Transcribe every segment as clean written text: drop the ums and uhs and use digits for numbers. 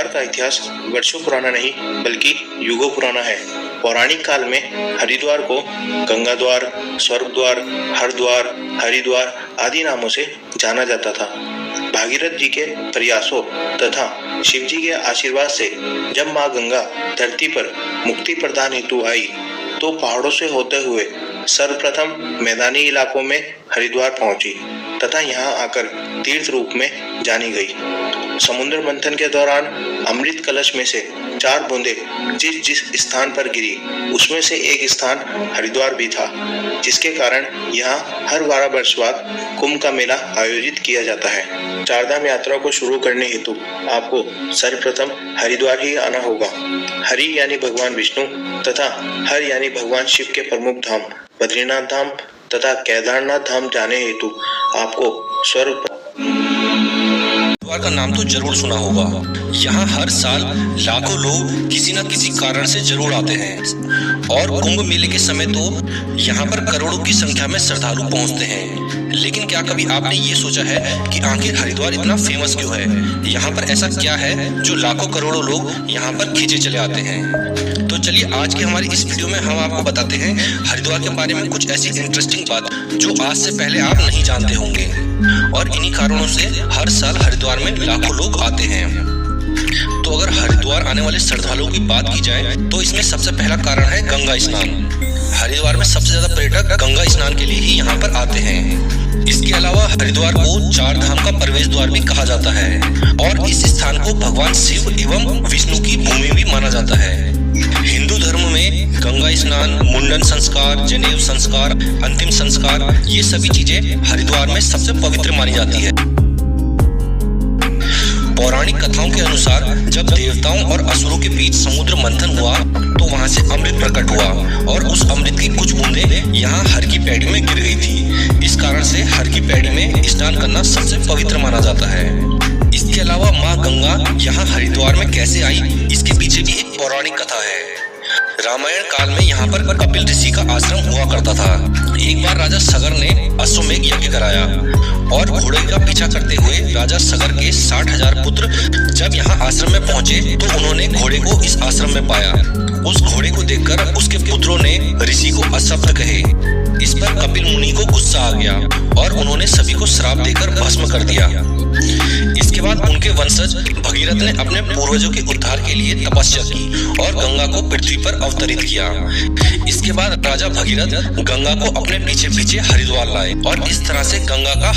हरिद्वार का इतिहास वर्षों पुराना नहीं बल्कि युगों पुराना है। पौराणिक काल में हरिद्वार को गंगा द्वार, स्वर्ग द्वार, हरद्वार, हरिद्वार आदि नामों से जाना जाता था। भागीरथ जी के प्रयासों तथा शिव जी के आशीर्वाद से जब माँ गंगा धरती पर मुक्ति प्रदान हेतु आई तो पहाड़ों से होते हुए सर्वप्रथम मैदानी इलाकों में हरिद्वार पहुंची तथा यहाँ आकर तीर्थ रूप में जानी गई। समुद्र मंथन के दौरान अमृत कलश में से 4 बूंदें जिस जिस स्थान पर गिरी उसमें से एक स्थान हरिद्वार भी था, जिसके कारण यहाँ हर 12 वर्ष बाद कुंभ का मेला आयोजित किया जाता है। चारधाम यात्रा को शुरू करने हेतु आपको सर्वप्रथम हरिद्वार ही आना होगा। हरि यानी भगवान विष्णु तथा हर यानी भगवान शिव के प्रमुख धाम बद्रीनाथ धाम तथा केदारनाथ धाम जाने हेतु आपको हरिद्वार का नाम तो जरूर सुना होगा। यहाँ हर साल लाखों लोग किसी न किसी कारण से जरूर आते हैं और कुंभ मेले के समय तो यहाँ पर करोड़ों की संख्या में श्रद्धालु पहुँचते हैं। लेकिन क्या कभी आपने ये सोचा है कि आखिर हरिद्वार इतना फेमस क्यों है? यहाँ पर ऐसा क्या है जो लाखों करोड़ों लोग यहाँ पर खींचे चले आते हैं? तो चलिए आज की हमारी इस वीडियो में हम आपको बताते हैं हरिद्वार के बारे में कुछ ऐसी इंटरेस्टिंग बात जो आज से पहले आप नहीं जानते होंगे और इन्हीं कारणों से हर साल हरिद्वार में लाखों लोग आते हैं। तो अगर हरिद्वार आने वाले श्रद्धालुओं की बात की जाए तो इसमें सबसे पहला कारण है गंगा स्नान। हरिद्वार में सबसे ज्यादा पर्यटक गंगा स्नान के लिए ही यहाँ पर आते हैं। इसके अलावा हरिद्वार को 4 धाम का प्रवेश द्वार भी कहा जाता है और इस स्थान को भगवान शिव एवं विष्णु की भूमि भी माना जाता है। हिंदू धर्म में गंगा स्नान, मुंडन संस्कार, जनेऊ संस्कार, अंतिम संस्कार ये सभी चीजें हरिद्वार में सबसे पवित्र मानी जाती है। पौराणिक कथाओं के अनुसार जब देवताओं और असुरों के बीच समुद्र मंथन हुआ तो वहां से अमृत प्रकट हुआ और उस अमृत की कुछ बूंदें यहाँ हर की पैड़ी में गिर गई थी। इस कारण से हर की पैड़ी में स्नान करना सबसे पवित्र माना जाता है। इसके अलावा माँ गंगा यहाँ हरिद्वार में कैसे आई, इसके पीछे भी एक पौराणिक कथा है। रामायण काल में यहाँ पर कपिल ऋषि का आश्रम हुआ करता था। एक बार राजा सगर ने अश्वमेघ यज्ञ कराया और घोड़े का पीछा करते हुए राजा सगर के 60,000 पुत्र जब यहाँ आश्रम में पहुंचे तो उन्होंने घोड़े को इस आश्रम में पाया। उस घोड़े को देखकर उसके पुत्रों ने ऋषि को अशब्द कहे। इस पर कपिल मुनि को गुस्सा आ गया और उन्होंने सभी को श्राप देकर भस्म कर दिया। इसके बाद उनके वंशज भगीरथ ने अपने पूर्वजों के उद्धार के लिए तपस्या की और गंगा को पृथ्वी पर अवतरित किया। इसके बाद राजा भगीरथ गंगा को अपने पीछे पीछे हरिद्वार लाए और इस तरह से गंगा का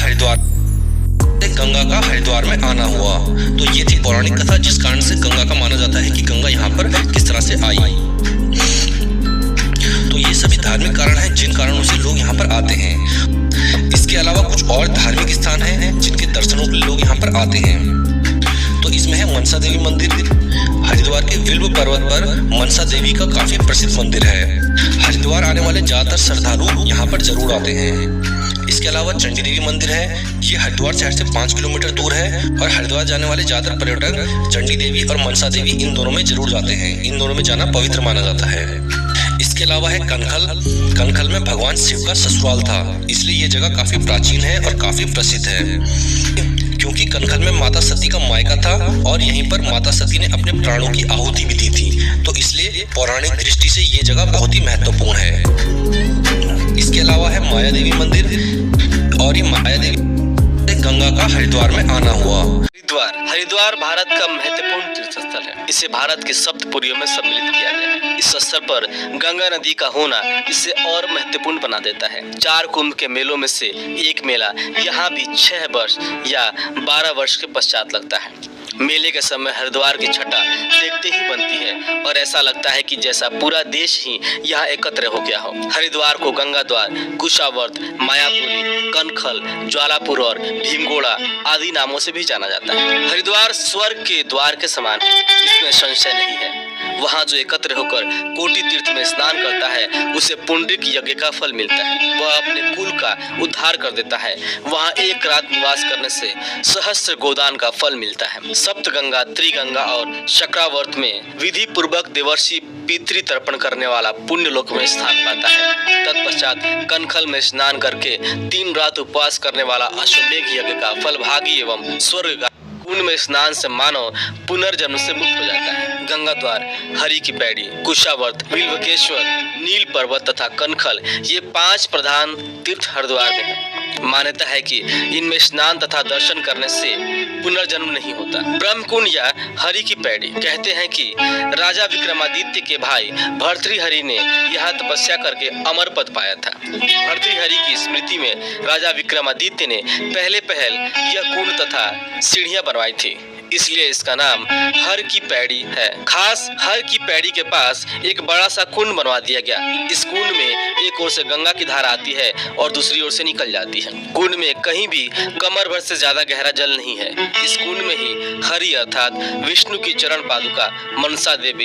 हरिद्वार में आना हुआ। तो ये थी पौराणिक कथा जिस कारण से गंगा का माना जाता है कि गंगा यहाँ पर किस तरह से आई। तो ये सभी धार्मिक कारण हैं जिन कारणों से लोग यहाँ पर आते हैं। इसके अलावा कुछ और धार्मिक स्थान हैं जिनके दर्शनों के लिए लोग यहाँ पर आते हैं। तो इसमें है मनसा देवी मंदिर। हरिद्वार के विल्व पर्वत पर मनसा देवी का काफी प्रसिद्ध मंदिर है। हरिद्वार आने वाले ज्यादातर श्रद्धालु यहाँ पर जरूर आते हैं। इसके अलावा चंडी देवी मंदिर है। ये हरिद्वार शहर से 5 किलोमीटर दूर है और हरिद्वार जाने वाले ज्यादातर पर्यटक चंडी देवी और मनसा देवी इन दोनों में जरूर जाते हैं। इन दोनों में जाना पवित्र माना जाता है। इसके अलावा है कनखल। कनखल में भगवान शिव का ससुराल था, इसलिए ये जगह काफी प्राचीन है और काफी प्रसिद्ध है क्योंकि कनखल में माता सती का मायका था और यहीं पर माता सती ने अपने प्राणों की आहुति भी दी थी। तो इसलिए पौराणिक दृष्टि से ये जगह बहुत ही महत्वपूर्ण है। इसके अलावा है माया देवी मंदिर और ये माया देवी गंगा का हरिद्वार में आना हुआ। हरिद्वार भारत का महत्वपूर्ण तीर्थ स्थल है। इसे भारत के सप्तपुरियों में सम्मिलित किया गया है। इस स्थल पर गंगा नदी का होना इसे और महत्वपूर्ण बना देता है। 4 कुंभ के मेलों में से एक मेला यहाँ भी 6 वर्ष या 12 वर्ष के पश्चात लगता है। मेले के समय हरिद्वार की छटा देखते ही बनती है और ऐसा लगता है कि जैसा पूरा देश ही यहाँ एकत्र हो गया हो। हरिद्वार को गंगा द्वार, कुशावर्त, मायापुरी, कनखल, ज्वालापुर और भीमगोड़ा आदि नामों से भी जाना जाता है। हरिद्वार स्वर्ग के द्वार के समान है, इसमें संशय नहीं है। वहाँ जो एकत्र होकर कोटि तीर्थ में स्नान करता है उसे पुंडरिक यज्ञ का फल मिलता है। वह अपने कुल का उद्धार कर देता है। वहाँ एक रात निवास करने से सहस्त्र गोदान का फल मिलता है। सप्तगंगा, त्रिगंगा और चक्रावर्त में विधि पूर्वक देवर्षि पितृ तर्पण करने वाला पुण्य लोक में स्थान पाता है। तत्पश्चात कनखल में स्नान करके 3 रात उपवास करने वाला अश्वमेघ यज्ञ का फल भागी एवं स्वर्ग कुंड में स्नान से मानव पुनर्जन्म से मुक्त हो जाता है। गंगा द्वार, हरि की पैड़ी, कुशावर्त, बिल्वकेश्वर, नील पर्वत तथा कनखल ये 5 प्रधान तीर्थ हरिद्वार में है। मान्यता है कि इनमें स्नान तथा दर्शन करने से पुनर्जन्म नहीं होता। ब्रह्मकुंड या हरि की पैड़ी, कहते हैं कि राजा विक्रमादित्य के भाई भर्तृहरि ने यहाँ तपस्या करके अमर पद पाया था। भर्तृहरि की स्मृति में राजा विक्रमादित्य ने पहले पहल यह कुंड तथा सीढ़ियां बनवाई थी, इसलिए इसका नाम हर की पैड़ी है। खास हर की पैड़ी के पास एक बड़ा सा कुंड बनवा दिया गया। इस कुंड में एक ओर से गंगा की धारा आती है और दूसरी ओर से निकल जाती है। कुंड में कहीं भी कमर भर से ज्यादा गहरा जल नहीं है। इस कुंड में ही हरि अर्थात विष्णु की चरण पादुका, मनसा देवी